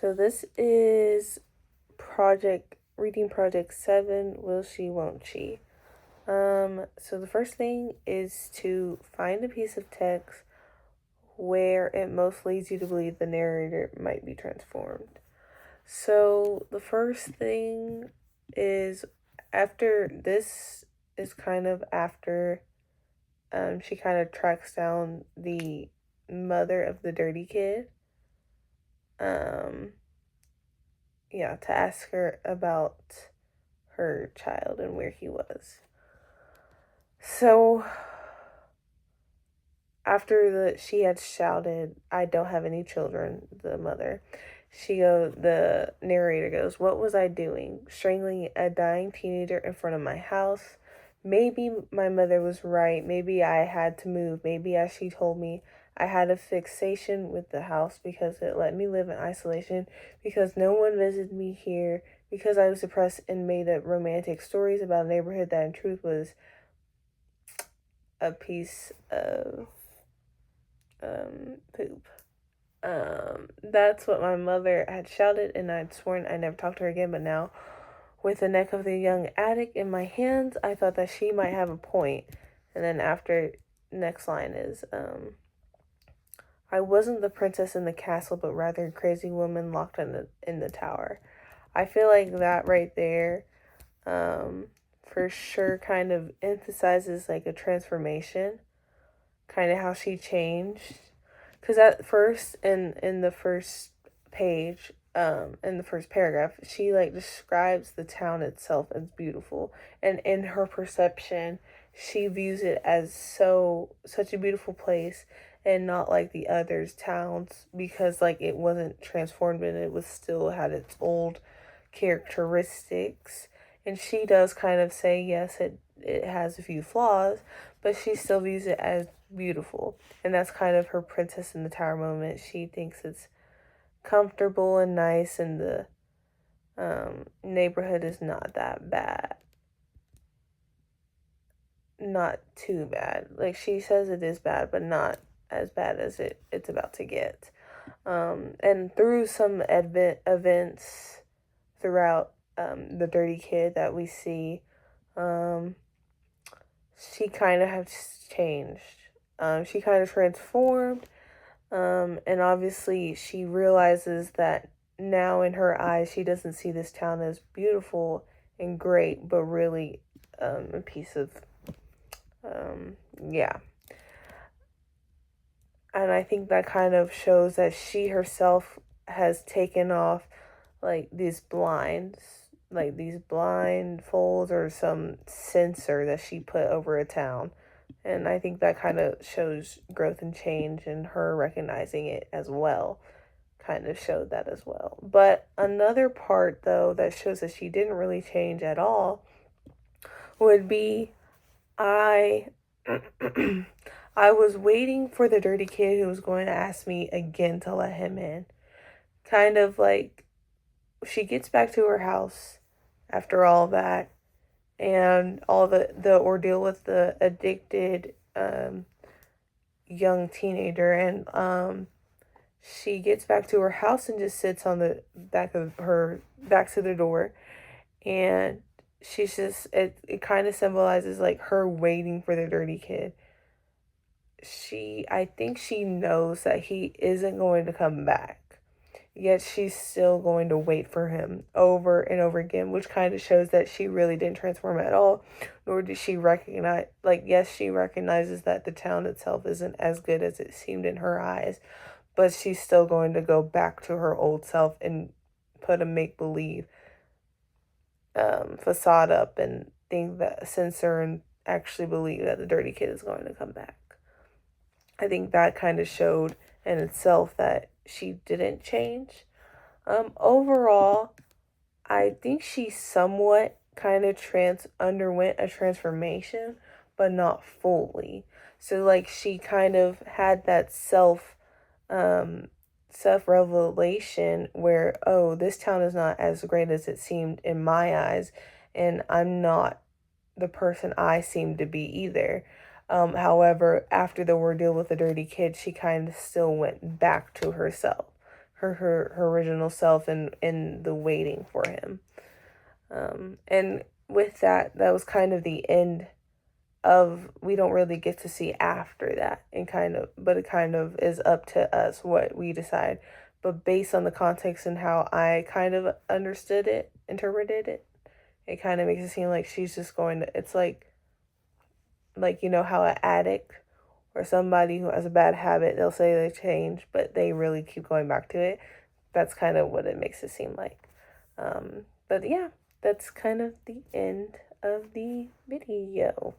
So this is reading project 7, Will She, Won't She? So the first thing is to find a piece of text where it most leads you to believe the narrator might be transformed. So the first thing is after this is kind of after she kind of tracks down the mother of the dirty kid. Um to ask her about her child and where he was. So after she had shouted, "I don't have any children," the mother, the narrator goes, "What was I doing? Strangling a dying teenager in front of my house? Maybe my mother was right. Maybe I had to move. Maybe, as she told me, I had a fixation with the house because it let me live in isolation, because no one visited me here, because I was depressed and made up romantic stories about a neighborhood that in truth was a piece of poop." That's what my mother had shouted, and I'd sworn I'd never talk to her again, but now, with the neck of the young addict in my hands, I thought that she might have a point. And then after, next line is, "I wasn't the princess in the castle, but rather a crazy woman locked in the tower." I feel like that right there, for sure kind of emphasizes like a transformation, kind of how she changed. Because at first, in the first page, in the first paragraph, she like describes the town itself as beautiful, and in her perception, she views it as such a beautiful place, and not like the others towns, because like it wasn't transformed and it was still had its old characteristics. And she does kind of say, yes, it has a few flaws, but she still views it as beautiful. And that's kind of her princess in the tower moment. She thinks it's comfortable and nice, and the neighborhood is not that bad. Not too bad. Like, she says it is bad, but not as bad as it's about to get. And through some events throughout the dirty kid that we see, she kind of has changed. She kind of transformed. And obviously, she realizes that now in her eyes, she doesn't see this town as beautiful and great, but really a piece of, yeah. And I think that kind of shows that she herself has taken off like these blindfolds or some sensor that she put over a town. And I think that kind of shows growth and change, and her recognizing it as well kind of showed that as well. But another part, though, that shows that she didn't really change at all would be I I was waiting for the dirty kid who was going to ask me again to let him in. Kind of like she gets back to her house after all that, and all the ordeal with the addicted young teenager, and she gets back to her house and just sits on the back to the door, and she's just it kind of symbolizes like her waiting for the dirty kid. I think she knows that he isn't going to come back, yet she's still going to wait for him over and over again, which kind of shows that she really didn't transform at all, nor did she recognize, like, yes, she recognizes that the town itself isn't as good as it seemed in her eyes, but she's still going to go back to her old self and put a make-believe facade up and think that censor and actually believe that the dirty kid is going to come back. I think that kind of showed in itself that she didn't change. Overall, I think she somewhat kind of underwent a transformation, but not fully. So like she kind of had that self revelation where, oh, this town is not as great as it seemed in my eyes, and I'm not the person I seem to be either. However, after the ordeal with the dirty kid, she kind of still went back to herself. her original self and the waiting for him. And with that, that was kind of the end of, we don't really get to see after that, and but it kind of is up to us what we decide. But based on the context and how I kind of understood it, interpreted it, it kind of makes it seem like she's just going to, it's like, you know how an addict or somebody who has a bad habit, they'll say they change, but they really keep going back to it. That's kind of what it makes it seem like. But yeah, that's kind of the end of the video.